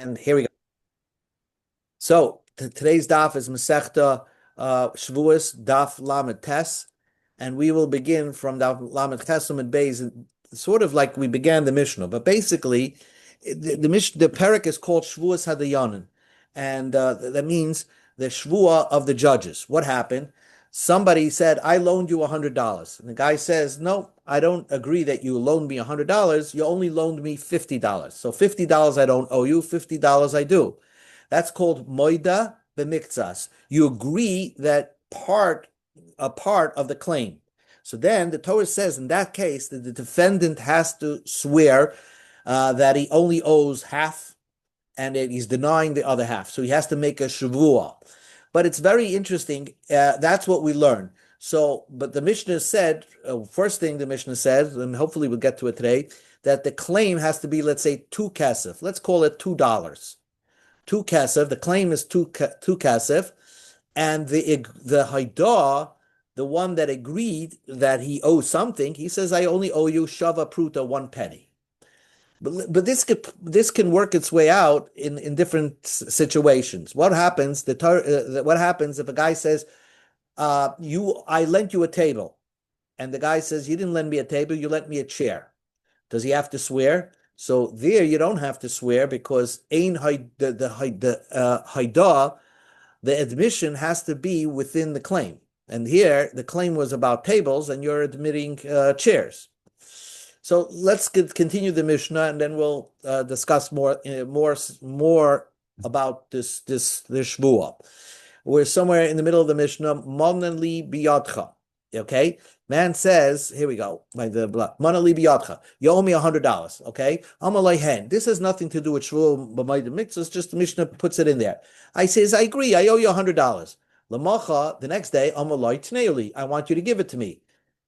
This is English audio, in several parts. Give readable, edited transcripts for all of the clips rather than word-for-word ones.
And here we go. So today's daf is Masechta Shavuous Daf Lamed Tes, and we will begin from Daf Lamed Tes and Beis, sort of like we began the Mishnah. But basically, the parak is called Shavuos Hadayanin, and that means the Shvuah of the judges. What happened? Somebody said, "I loaned you $100," and the guy says, "No, I don't agree that you loaned me $100. You only loaned me $50. So $50 I don't owe you. $50 I do." That's called moida b'miktsas. You agree that a part of the claim. So then the Torah says in that case that the defendant has to swear that he only owes half and that he's denying the other half. So he has to make a shavua. But it's very interesting. That's what we learn. So, but the Mishnah said, first thing the Mishnah said, and hopefully we'll get to it today, that the claim has to be, let's say, 2 kesef. Let's call it $2. 2 kesef. The claim is two kesef, and the haidah, the one that agreed that he owes something, he says, "I only owe you shava pruta, 1 penny." But this can work its way out in different situations. What happens? What happens if a guy says, I lent you a table," and the guy says, "You didn't lend me a table, you lent me a chair." Does he have to swear? So there you don't have to swear because haidah, the admission has to be within the claim. And here the claim was about tables, and you're admitting chairs. So let's continue the Mishnah, and then we'll discuss more about this shvuah. We're somewhere in the middle of the Mishnah. Monali biyadcha. Okay, man says, here we go. Monali biyadcha. You owe me $100. Okay, Amalei hen. This has nothing to do with shvuah b'mayda mitzvahs. Just the Mishnah puts it in there. I says, I agree. I owe you $100. Lamacha. The next day, Amalei tneuli. I want you to give it to me.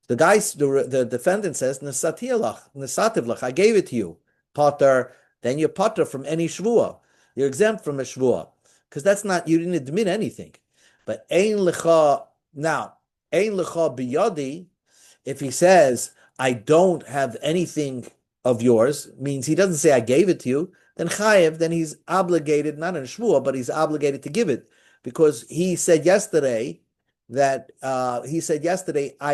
The defendant says, Nesativ I gave it to you. Potter, then you're potter from any shvuah. You're exempt from a shvuah. Because you didn't admit anything. But ein lecha, now, ein lecha biyadi, if he says, I don't have anything of yours, means he doesn't say I gave it to you, then chayev, then he's obligated, not in a shvuah, but he's obligated to give it. Because he said yesterday, I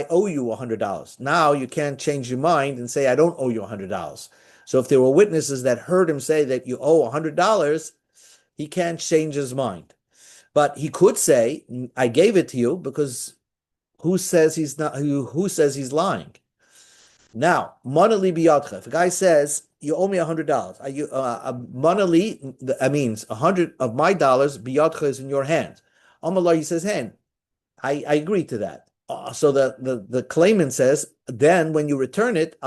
owe you $100. Now you can't change your mind and say I don't owe you $100. So if there were witnesses that heard him say that you owe $100, he can't change his mind. But he could say I gave it to you, because who says he's not? Who says he's lying? Now, monali biyadcha. If a guy says you owe me $100, monali, that means 100 of my dollars biyadcha is in your hands. Amalar, he says hand. I agree to that. So the claimant says, then when you return it,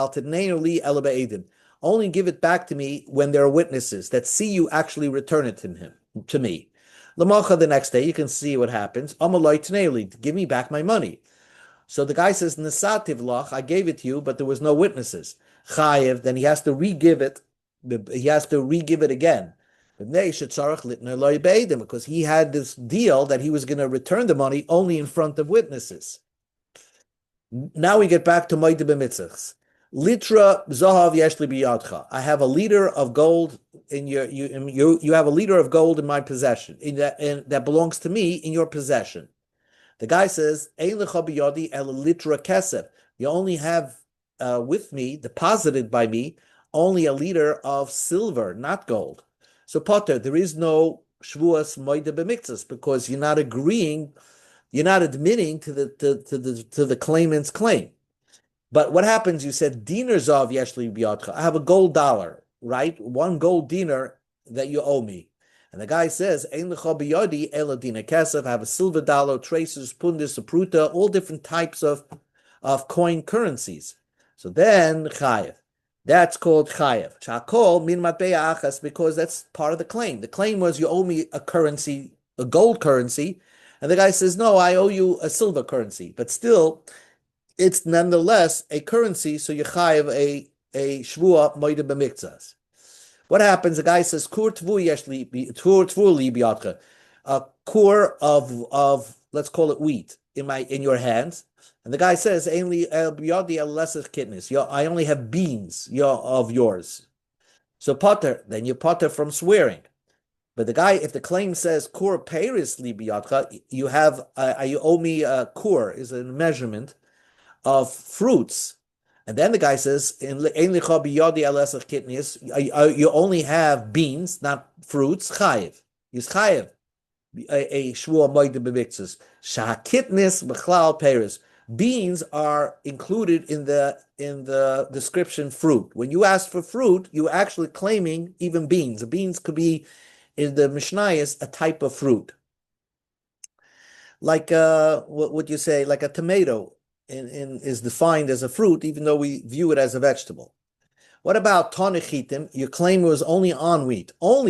only give it back to me when there are witnesses that see you actually return it to me. Lamacha, the next day, you can see what happens. Give me back my money. So the guy says, Nesativ lach, I gave it to you, but there was no witnesses. Chayev, then he has to re-give it. He has to re-give it again. Because he had this deal that he was going to return the money only in front of witnesses. Now we get back to Moed b'mitzvahs. Litra zahav yeshli biyadcha. I have a liter of gold in you have a liter of gold in my possession, that belongs to me in your possession. The guy says, Ein lecha biyadi el litra kesef. You only have with me, deposited by me, only a liter of silver, not gold. So Potter, there is no shvuas moida b'miktzas, because you're not admitting to the claimant's claim. But what happens? You said dinar zav yeshli biyadcha. I have a gold dollar, right? One gold dinar that you owe me. And the guy says, Ein lecha biyadi ela dinar kesef. I have a silver dollar, traces, pundis, pruta, all different types of coin currencies. So then chayev. That's called chayev. Chakol min matbeya achas, because that's part of the claim. The claim was you owe me a currency, a gold currency, and the guy says, no, I owe you a silver currency. But still, it's nonetheless a currency, so you chayev a shvuah moida b'miktzas. What happens? The guy says, kur tvu li biyadcha, a kur of let's call it wheat in your hands. And the guy says, I only have beans of yours. So potter, then you potter from swearing. But the guy, if the claim says kur peiris li biyadcha, you owe me a kur is a measurement of fruits. And then the guy says, "In ein licha biyadi alesach kitnius, you only have beans, not fruits. Chayiv, he's chayiv a shvua moed b'miktzas. Shahakitnis b'chlal peris. Beans are included in the description fruit. When you ask for fruit, you're actually claiming even beans. The beans could be in the Mishnayos a type of fruit, like what would you say? Like a tomato is defined as a fruit, even though we view it as a vegetable. What about tonichitim? Your claim was only on wheat, and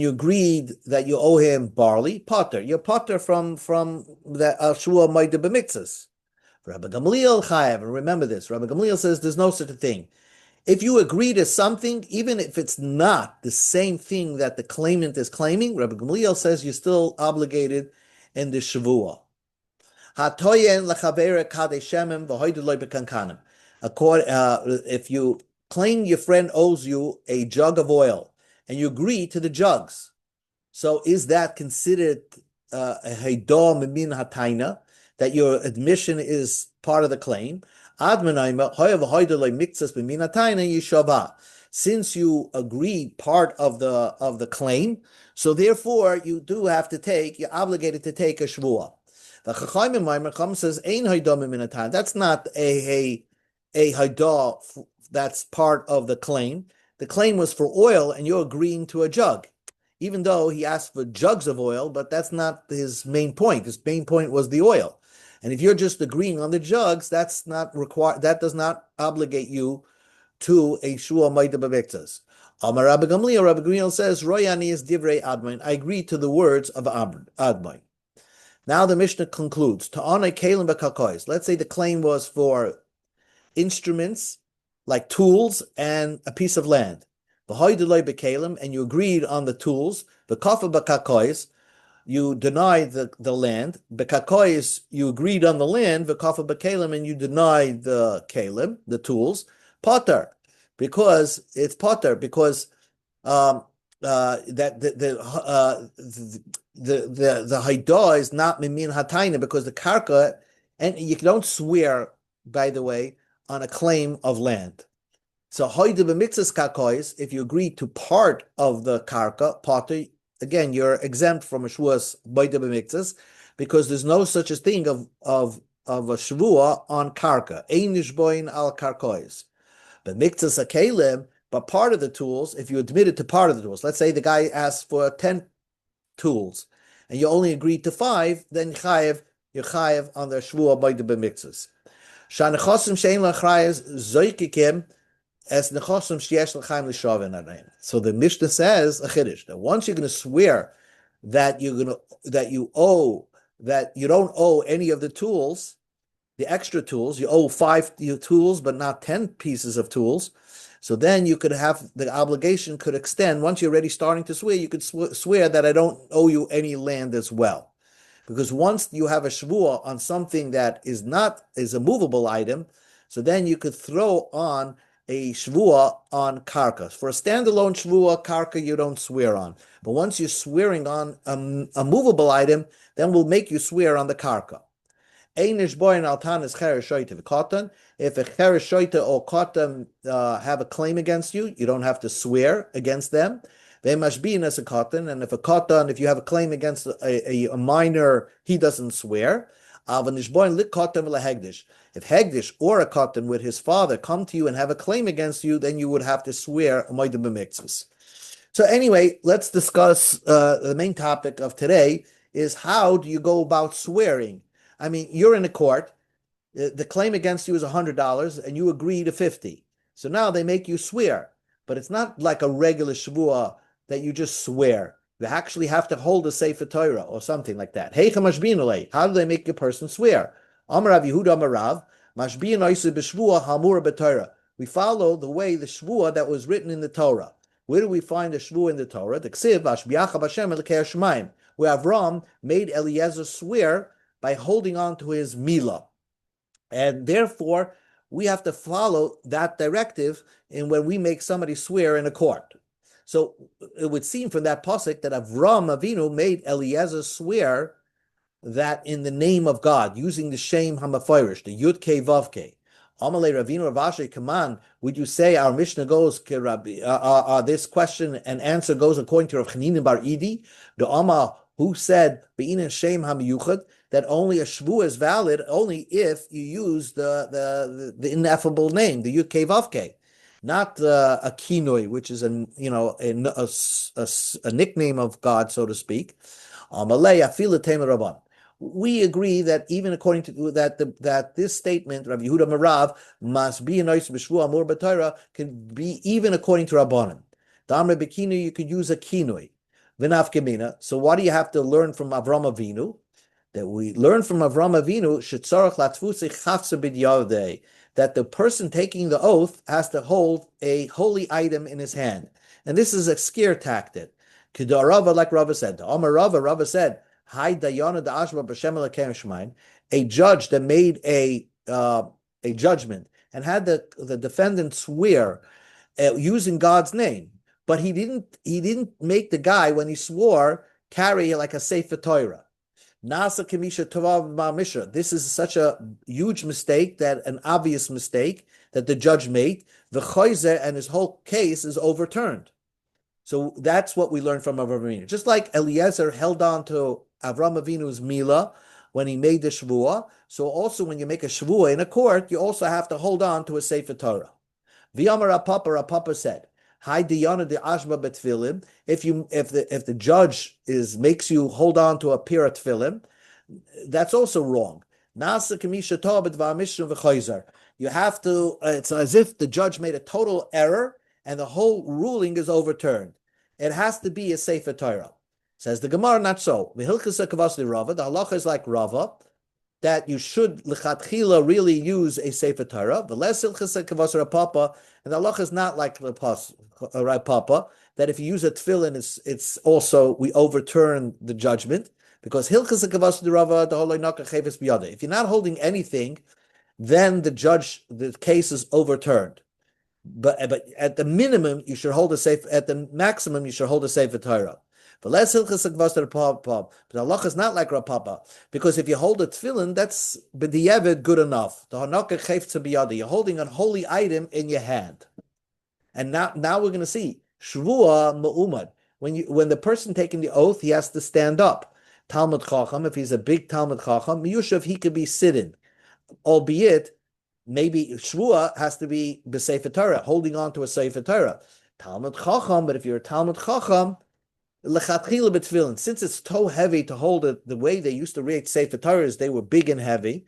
you agreed that you owe him barley, potter. You're potter from the shua moed b'mitzvahs. Rabbi Gamliel chayav, and remember this. Rabbi Gamliel says there's no such a thing. If you agree to something, even if it's not the same thing that the claimant is claiming, Rabbi Gamliel says you're still obligated in the shavua. If you claim your friend owes you a jug of oil and you agree to the jugs, so is that considered a heidah mimin hataina, that your admission is part of the claim? Since you agreed part of the claim, so therefore you're obligated to take a shvuah. The Chacham says ein heidah mimin hataina. That's not a heidah that's part of the claim. The claim was for oil, and you're agreeing to a jug, even though he asked for jugs of oil, but that's not his main point. His main point was the oil. And if you're just agreeing on the jugs, that's not required. That does not obligate you to a shua moed b'miktzas. Amar Rabbi Gamliel says, Royani is divrei admain. I agree to the words of admain. Now the Mishnah concludes, Ta'anei kelim b'kakois. Let's say the claim was for instruments, like tools and a piece of land. And you agreed on the tools. You denied the land. You agreed on the land. And you denied the kalim, the tools. Potter, because it's potter, because that the haidah is not mimin hataina, because the karka, and you don't swear, by the way, on a claim of land. So hoide b'mitzvahs kakois, if you agree to part of the karka, potter, again, you're exempt from a shvuas moed b'mitzvahs, because there's no such a thing of a shvua on karka. Ein nishboin al karkois. But mitzvahs akelim, but part of the tools, if you admitted to part of the tools, let's say the guy asked for 10 tools, and you only agreed to 5, then you're chayev on the shvua moed b'mitzvahs. Shanechosim shein lachrayes zoikikim as nechosim sheyesh l'chaim l'shavin anayin. So the Mishnah says a chiddush that once you're going to swear that you don't owe any of the tools, the extra tools, you owe 5 tools but not 10 pieces of tools. So then you could have the obligation could extend. Once you're already starting to swear, you could swear that I don't owe you any land as well. Because once you have a shvuah on something that is a movable item, so then you could throw on a shvuah on karka. For a standalone shvuah, karka you don't swear on. But once you're swearing on a movable item, then we'll make you swear on the karka. If a cheres shoita or katan have a claim against you, you don't have to swear against them. They must be in as a katan, and if you have a claim against a minor, he doesn't swear. If hegdish or a katan with his father come to you and have a claim against you, then you would have to swear a moed b'mitzvahs. So anyway, let's discuss the main topic of today is how do you go about swearing? I mean, you're in a court. The claim against you is $100, and you agree to 50. So now they make you swear, but it's not like a regular shvuah that you just swear. You actually have to hold a Sefer Torah or something like that. Hey, how do they make a person swear? Amar Rav Yehuda Amar Rav, mashbiin oisu b'shvuah hamura b'Torah. We follow the way the shvuah that was written in the Torah. Where do we find the shvuah in the Torah? The ksiv ashbiacha b'Hashem elokei Shemaim, where Avram made Eliezer swear by holding on to his milah. And therefore, we have to follow that directive in when we make somebody swear in a court. So it would seem from that pasuk that Avram Avinu made Eliezer swear that in the name of God, using the Shem Hamafirish, the Yud Ke Vav Ke. Amalei Ravinu Ravashi, come on, would you say our Mishnah goes, this question and answer goes according to Rav Chanina Bar Idi, the Amma who said, Be'inin Shem HaMiyuchad, that only a shvu is valid only if you use the ineffable name, the Yud Ke Vav Ke, not a kinoi, which is a nickname of God, so to speak. Amalei Afila Tema Rabban. We agree that even according to that this statement, Rav Yehuda Marav must be an ois b'shvu amur b'Torah can be even according to Rabbanim. Damre b'kinu you could use a kinui, v'naf gemina. So what do you have to learn from Avram Avinu? That we learn from Avram Avinu shetzarach latfusei chafsa b'dyavdei, that the person taking the oath has to hold a holy item in his hand, and this is a scare tactic. Kedarava, like Rava said, Amar Rava said. A judge that made a judgment and had the defendant swear using God's name, but he didn't make the guy when he swore carry like a Sefer Torah. Nasa Kamisha Tovav Ma'misha. This is such a huge mistake, that an obvious mistake that the judge made. The Choyzer and his whole case is overturned. So that's what we learn from Avram Avinu. Just like Eliezer held on to Avram Avinu's Mila when he made the Shvuah, so also when you make a Shvuah in a court, you also have to hold on to a Sefer Torah. V'yamar Rapapa said, Hi diyana de ashba betfilim. If the judge makes you hold on to a pair of tefillin, that's also wrong. Nasa kamisha tabet v'amishnu v'chayzer. You have to. It's as if the judge made a total error and the whole ruling is overturned. It has to be a Sefer Torah. Says the Gemara, not so. The halacha is like Rava, that you should lechatchila really use a Sefer Torah. The less hilchasa kavas Papa, and the halacha is not like Papa, that if you use a tefillin, it's also we overturn the judgment, because hilchasa kavas Rava the whole cheves biyade. If you're not holding anything, then the case is overturned. But at the minimum, you should hold a Sefer. At the maximum, you should hold a Sefer Torah. But less hilchas kavas Papa. But halacha is not like Rapapa, because if you hold a tefillin, that's b'diavad good enough. The hanaka chayfetza biyada. You're holding a holy item in your hand. And now we're going to see shvuah ma'umad. When the person taking the oath, he has to stand up. Talmud Chacham, if he's a big Talmud Chacham, Miyushav, he could be sitting, albeit maybe shvuah has to be b'sefer Torah, holding on to a sefer Torah. Talmud Chacham, but if you're a Talmud Chacham, lechatchila b'tefillin, since it's so heavy to hold it, the way they used to read sefer Torahs, they were big and heavy,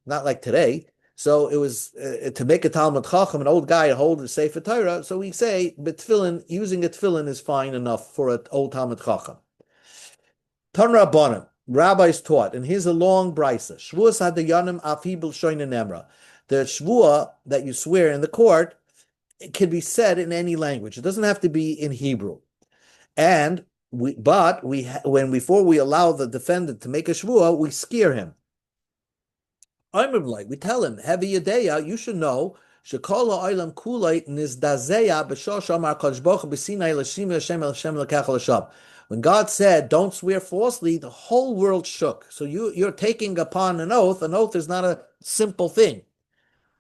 not like today. So it was to make a Talmud Chacham, an old guy, hold a sefer Torah. So we say b'tefillin, using a tefillin is fine enough for an old Talmud Chacham. Tan Rabbanim, rabbis taught, and here's a long brisa. Shvuas hadayanim afibel shoyne nemra. The shvuah that you swear in the court, it can be said in any language. It doesn't have to be in Hebrew. And before we allow the defendant to make a shvuah, we scare him. We tell him, Heavy Yadeya, you should know, Shekola Oilam Kulay Nizdazeya B'Shosh Amar Kodesh Baruch Hu B'Sinai L'Shim Hashem L'Shem L'Kach L'Sham. When God said, don't swear falsely, the whole world shook. So you're taking upon an oath. An oath is not a simple thing.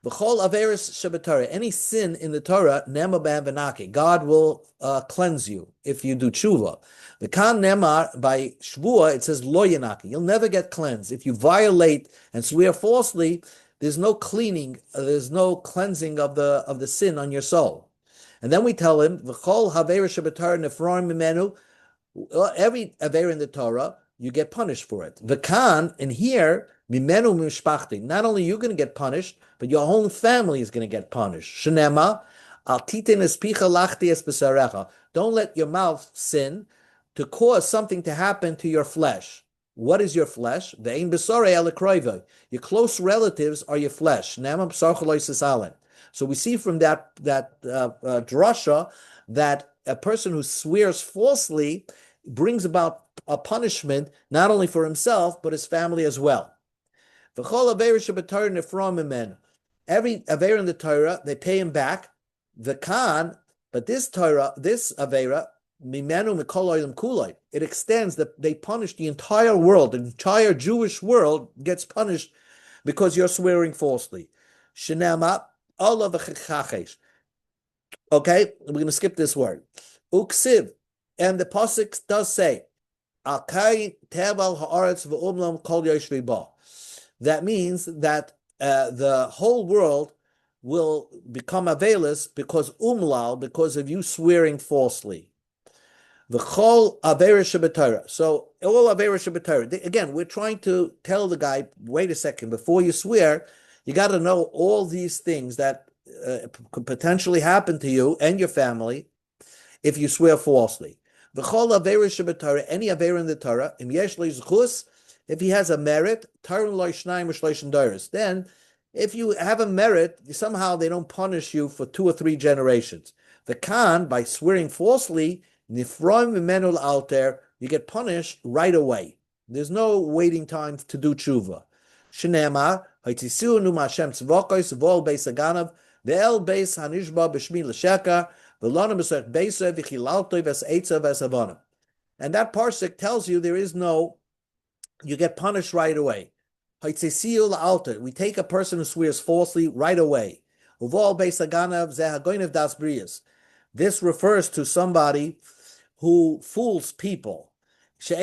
V'chol averis shebetorah, any sin in the Torah, nema b'hem v'naki, God will cleanse you if you do tshuva. V'kan nemar, by shvuah, it says lo yanaki, you'll never get cleansed. If you violate and swear falsely, there's no cleaning, there's no cleansing of the sin on your soul. And then we tell him, v'chol averis shebetorah nefroim mimenu, every aver in the Torah, you get punished for it. V'kan, and here, mimenu mishpachti, not only you're going to get punished, but your whole family is going to get punished. Shenema, al titin espicha lachti es besarecha. Don't let your mouth sin to cause something to happen to your flesh. What is your flesh? Ve'in besore elekroiva. Your close relatives are your flesh. Nema b'sar chaloi sisalen. So we see from that drasha that a person who swears falsely brings about a punishment not only for himself but his family as well. Every aver in the Torah, they pay him back. The Khan, But this Torah, this Avera, Mimenu Mikol Olam Kuloi, it extends that they punish the entire world, the entire Jewish world gets punished because you're swearing falsely. Shenema, Allah v'chechachesh. Okay, we're going to skip this word. Uksiv, and the pasuk does say, Akai teval haaretz v'umlam kol yoshvei ba. That means that the whole world will become avelis because of you swearing falsely. The chol avera shebetara. So all avera shebetara. Again, we're trying to tell the guy, wait a second, before you swear, you got to know all these things that could potentially happen to you and your family if you swear falsely. The chol avera shebetara, any avera in the Torah, im yesh zchus, if he has a merit, Torah loy shnayim v'shloshim doros. Then, if you have a merit, somehow they don't punish you for 2 or 3 generations. The Khan, by swearing falsely, nifroim v'menul alter, you get punished right away. There's no waiting time to do tshuva. Shnema, haitisiu nu ma'ashem tzvokos v'ol beis aganav ve'el beis hanishba b'shmi l'sheka v'lona b'sech beisa v'chilaltoi v's'etza v's'avona. And that parsec tells you there is no, you get punished right away. We take a person who swears falsely right away. This refers to somebody who fools people. He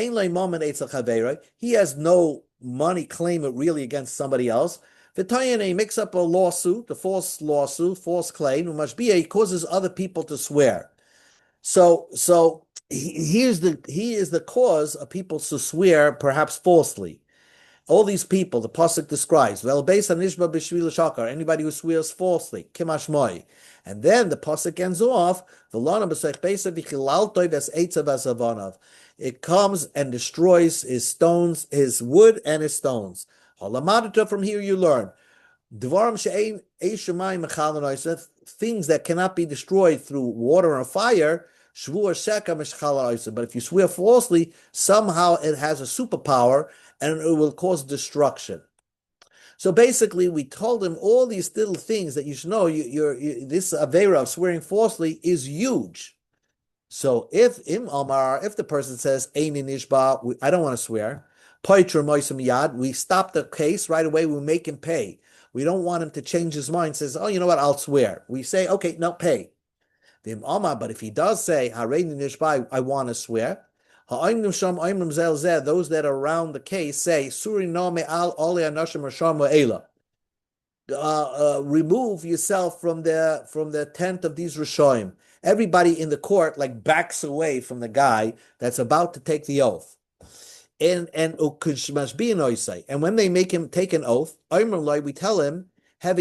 has no money claim really against somebody else. He makes up a lawsuit, a false lawsuit, false claim. He causes other people to swear. So he is the cause of people to swear, perhaps falsely. All these people, the pasuk describes, anybody who swears falsely, kimashmoi. And then the pasuk ends off, it comes and destroys his stones, his wood and his stones. From here you learn, things that cannot be destroyed through water or fire. But if you swear falsely, somehow it has a superpower and it will cause destruction. So basically, we told him all these little things that you should know. This avera of swearing falsely is huge. So if the person says Eini nishba, I don't want to swear, we stop the case right away. We make him pay. We don't want him to change his mind. Says, oh, you know what? I'll swear. We say, okay, no, pay. But if he does say, I want to swear, those that are around the case say, remove yourself from the tent of these Rishoim. Everybody in the court backs away from the guy that's about to take the oath. And when they make him take an oath, we tell him, not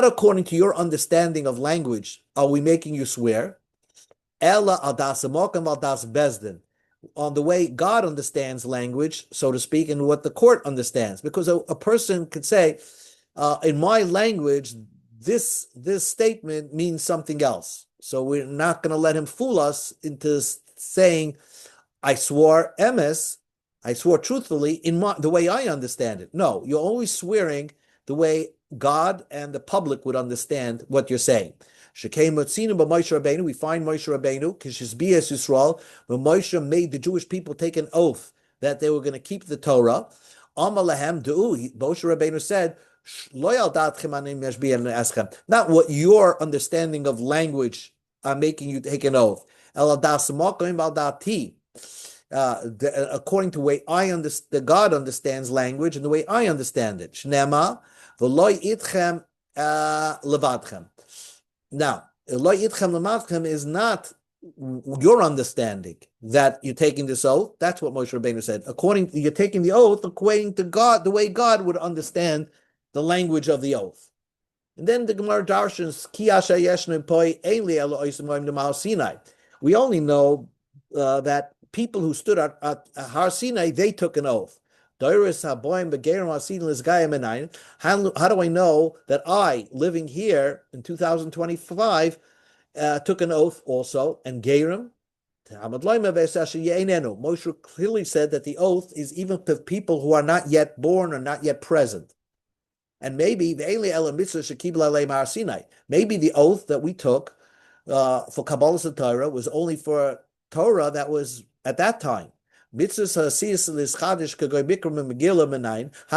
according to your understanding of language are we making you swear, on the way God understands language, so to speak, and what the court understands. Because a person could say, in my language, this statement means something else. So we're not going to let him fool us into saying, I swore emes, I swore truthfully in the way I understand it. No, you're always swearing the way God and the public would understand what you're saying. We find Moshe Rabbeinu, Kishizbiyas Yisrael, when Moshe made the Jewish people take an oath that they were going to keep the Torah. Amalahem Moshe Rabbeinu said, not what your understanding of language are making you take an oath. According to the way I understand, God understands language and the way I understand it. Shnema v'loy itchem levadchem. Now, loy itchem levadchem is not your understanding that you're taking this oath. That's what Moshe Rabbeinu said. You're taking the oath according to God, the way God would understand the language of the oath. And then the Gemara darshans ki asher yeshnu poi einli elo oisim moim demal Sinai. We only know that people who stood at Har Sinai, they took an oath. How do I know that I, living here in 2025, took an oath also, and Gerim? Moshe clearly said that the oath is even to people who are not yet born or not yet present. And maybe maybe the oath that we took for Kabbalah Torah was only for Torah that was at that time. How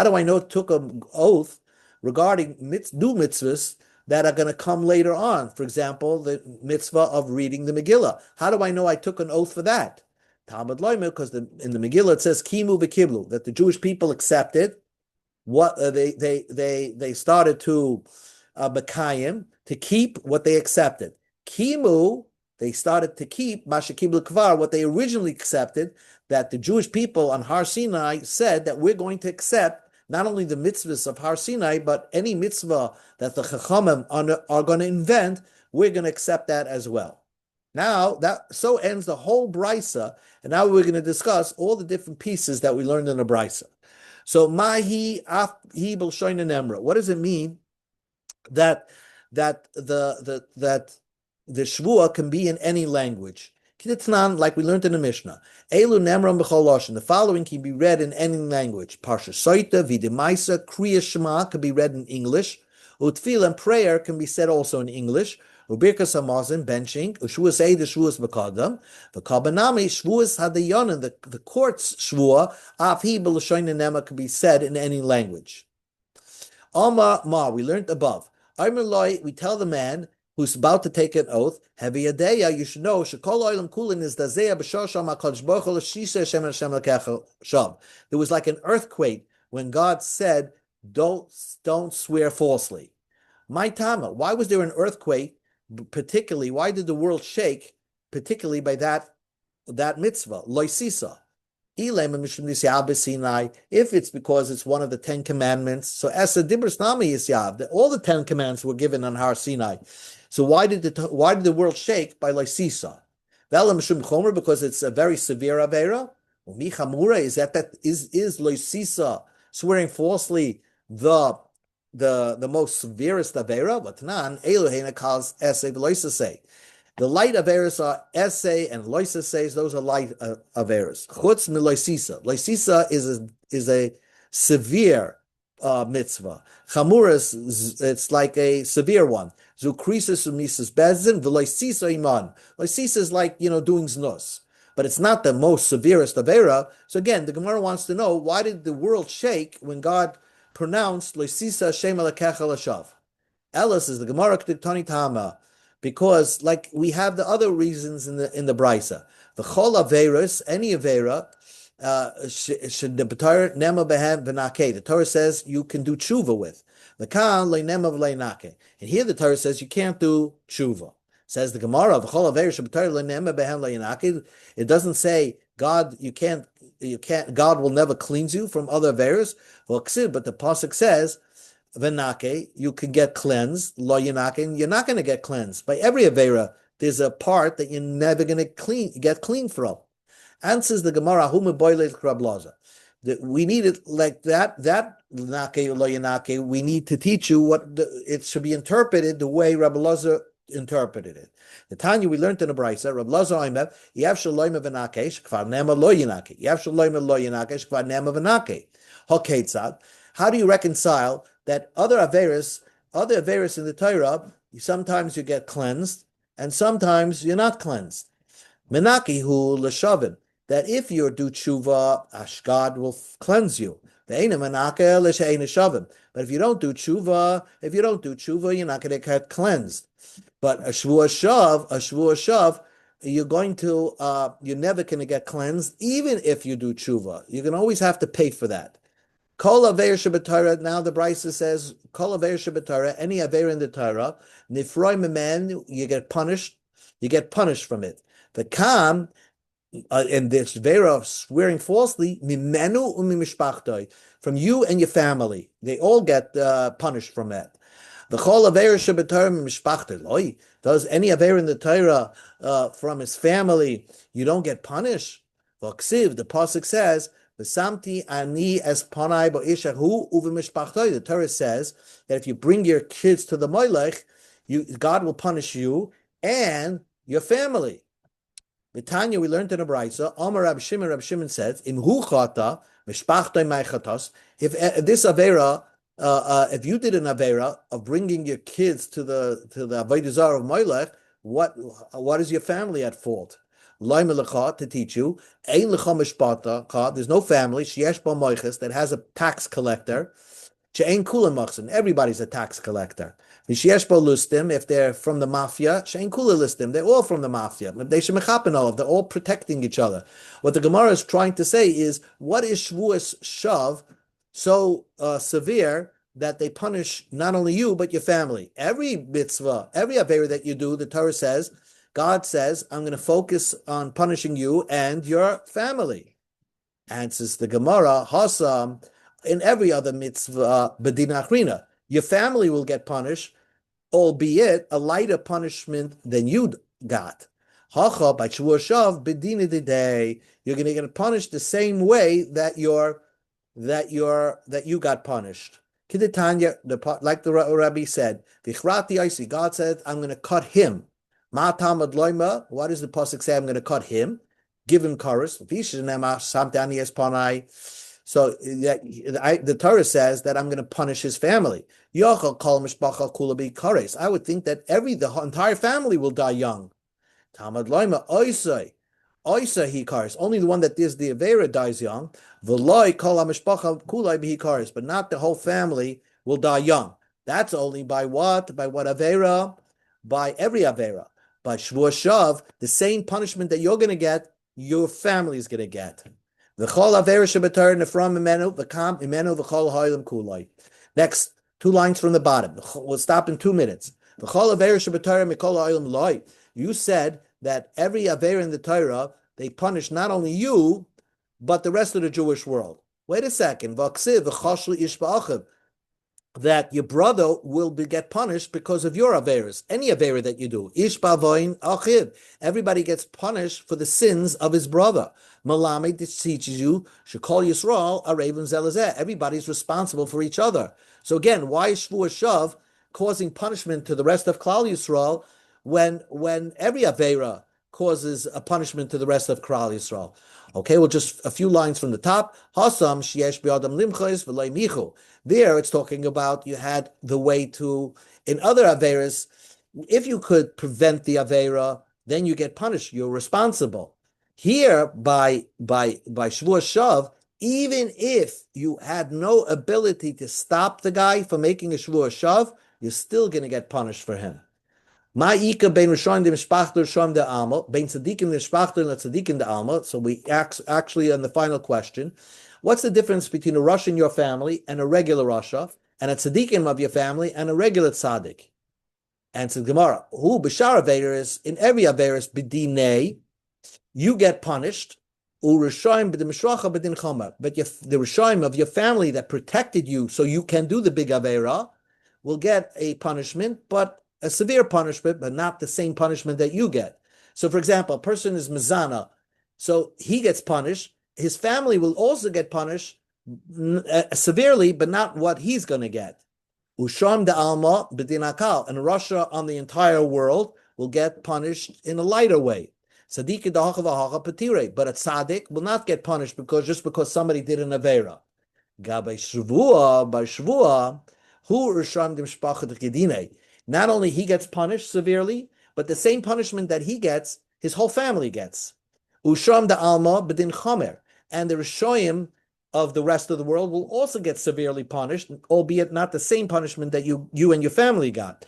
do I know it took an oath regarding new mitzvahs that are going to come later on? For example, the mitzvah of reading the Megillah. How do I know I took an oath for that? Talmud Loimer, because in the Megillah it says Kimu v'kiblu, that the Jewish people accepted what they started to Mekayim, to keep what they accepted. Kimu, they started to keep Mashakiblu Kvar, what they originally accepted, that the Jewish people on Har Sinai said that we're going to accept not only the mitzvahs of Har Sinai, but any mitzvah that the Chachamim are going to invent, we're going to accept that as well. Now, that so ends the whole brisa, and now we're going to discuss all the different pieces that we learned in the brisa. So, mahi af hi b'lshoina nemra. What does it mean that the shvua can be in any language? Kitznan, like we learned in the Mishnah. Elu nemram b'chol lashon. The following can be read in any language. Parsha Soita, Videmaisa, Kriya Shema can be read in English. Utfil and prayer can be said also in English. Ubirkas Hamazon, benching. Ushuas Eid, Shvuas Makadam. The Kabanami, Shvuas Hadayonin, the court's shvua, Afhi b'lshoina nema can be said in any language. Alma Ma, we learned above. We tell the man who's about to take an oath, Heavy Adeya, you should know, Shekol Oilam Kulin is Dazeya B'Shosham HaKadosh Baruch Hu L'Shisha Hashem Hashem L'Kecha Sham. There was like an earthquake when God said, don't swear falsely. My Tama, why was there an earthquake, particularly, why did the world shake, particularly by that mitzvah, Loisisa? If it's because it's one of the 10 commandments, so as a dibros nami yisyav, all the 10 commandments were given on Har Sinai. So why did the world shake by Loisisa? Because it's a very severe avera. Is Loisisa, swearing falsely, the most severest avera? The light averas are essay and loisases. Those are light averas. Chutz miloisisa. Loisisa is a severe mitzvah. Chamuras, it's like a severe one. Zukrisis umisas bezin v'loisisa iman. Loisisa is like doing znus, but it's not the most severest avera. So again, the Gemara wants to know, why did the world shake when God pronounced loisisa shem alakecha lashav? Elis is the Gemara Tani Tama. Because, like we have the other reasons in the brisa, the chol averos, any avera, should the nema behem v'nake. The Torah says you can do tshuva with. The kan le'nema v'le'nake. And here the Torah says you can't do tshuva. Says the Gemara, the chol averos should le'nema behem le'nake. It doesn't say God, you can't. God will never cleanse you from other averos. Well, but the pasuk says, Venake, you can get cleansed. Lo Yanake, and you're not going to get cleansed. By every Avera, there's a part that you're never going to get clean from. Answers the Gemara, we need it like that Nake, Lo Yanake, we need to teach you what it should be interpreted the way Rabbi Lazar interpreted it. The Tanya we learned in the Brisa, Rabbi Lazar Oimev, Yav Shaloim Venake, Shkvar Nema Lo Yanake, Yav Shaloim Lo Yanake, Shkvar Nema Venake. Hoketzad. How do you reconcile that other averis in the Torah, sometimes you get cleansed, and sometimes you're not cleansed? Menakihu l'shavim, that if you do tshuva, God will cleanse you. But if you don't do tshuva, you're not going to get cleansed. But a shvua shav, you're never going to get cleansed, even if you do tshuva. You're going to always have to pay for that. Kol aver shebetorah. Now the Brisa says, Kol aver shebetorah, any aver in the Torah, nifroi memen, you get punished from it. The kam, and this vera of swearing falsely, mimenu umimishpachtoi, from you and your family, they all get punished from that. The Kol aver shebetorah mimishpachtoi, loy, does any aver in the Torah from his family, you don't get punished? V'ksiv, the pasuk says, the Torah says that if you bring your kids to the Molech, God will punish you and your family. The Tanya we learned in a Brisa, Amar Rab Shimon says, if this Avera if you did an avera of bringing your kids to the avodah zarah of Molech, what is your family at fault? Loy melecha, to teach you. Ein lecha mishpata. There's no family. Sheyesh ba moiches, that has a tax collector. She'ein kula machzin. Everybody's a tax collector. Sheyesh ba lustim, if they're from the mafia. She'ein kula lustim. They're all from the mafia. They should mechapen all of. They're all protecting each other. What the Gemara is trying to say is, what is Shavuos Shav so severe that they punish not only you but your family? Every mitzvah, every avera that you do, the Torah says, God says, I'm going to focus on punishing you and your family. Answers the Gemara, Hasam, in every other mitzvah, bedin achrina, your family will get punished, albeit a lighter punishment than you got. Hacha, by Shavuos Shav, bedin day, you're going to get punished the same way that you got punished. Kiditanya, like the Rabbi said, Vichrati Aisi, God said, I'm going to cut him. Ma'tamad loima, what does the pasuk say? I'm going to cut him, give him chorus. So the Torah says that I'm going to punish his family. I would think that the entire family will die young. Tamad loima oisa he kares. Only the one that is the avera dies young. V'loi kol hamishpacha kulai b'hi kares, but not the whole family will die young. That's only by what? By what avera? By every avera. By Shavuos Shav, the same punishment that you're going to get, your family is going to get. V'chol avera shebetar nefram imenu v'kam imenu v'chol ha'olam kulai. Next, 2 lines from the bottom. We'll stop in 2 minutes. V'chol avera shebetar mikol ha'olam loi. You said that every avera in the Torah, they punish not only you, but the rest of the Jewish world. Wait a second. That your brother will get punished because of your averas. Any avera that you do. Everybody gets punished for the sins of his brother. Malami teaches you, Shekol Yisrael Arevim Zelazeh. Everybody's responsible for each other. So again, why is Shavuos Shav causing punishment to the rest of Klal Yisrael when every avera causes a punishment to the rest of Klal Yisrael? Okay, well, just a few lines from the top. Hasam sheyesh bi'adam limchos v'lei michu. There, it's talking about you had the way to, in other averas, if you could prevent the avera, then you get punished. You're responsible. Here, by Shavuos Shav, even if you had no ability to stop the guy from making a Shavuos Shav, you're still going to get punished for him. Ma'ika bein Rishon de Mishpachta Rishon de Alma, bein Tzadikim de Mishpachta and Tzadikim de Alma. So we actually on the final question, what's the difference between a Rosh in your family and a regular Rasha, and a Tzadikim of your family and a regular Tzadik? Answer the Gemara. Who b'shar averis, in every averis b'dinei, you get punished. U'rishaim b'dim mishracha b'din chomer. But the Rishaim of your family that protected you so you can do the big avera will get a punishment, but a severe punishment, but not the same punishment that you get. So, for example, a person is mizana, so he gets punished. His family will also get punished severely, but not what he's going to get. Usham de alma b'din akal, and Russia on the entire world will get punished in a lighter way. Tzaddik dahacha v'hacha patire, but a tzaddik will not get punished because somebody did an avera. By Shavua, who Risham de Mishpachat Kedine. Not only he gets punished severely, but the same punishment that he gets, his whole family gets. Usham da alma b'din chomer, and the Rishoyim of the rest of the world will also get severely punished, albeit not the same punishment that you and your family got.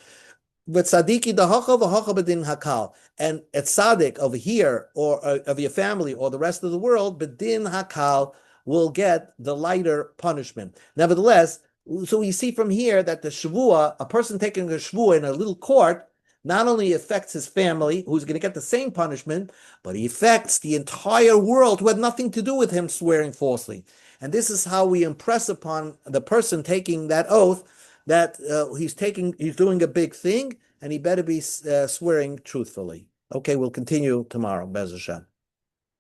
But tzadiki dahacha v'hacha b'din hakal, and a tzaddik over here or of your family or the rest of the world, b'din hakal will get the lighter punishment. Nevertheless, so we see from here that the Shavua, a person taking a Shavua in a little court, not only affects his family, who's going to get the same punishment, but he affects the entire world who had nothing to do with him swearing falsely. And this is how we impress upon the person taking that oath that he's doing a big thing, and he better be swearing truthfully. Okay, we'll continue tomorrow, Bez Hashem.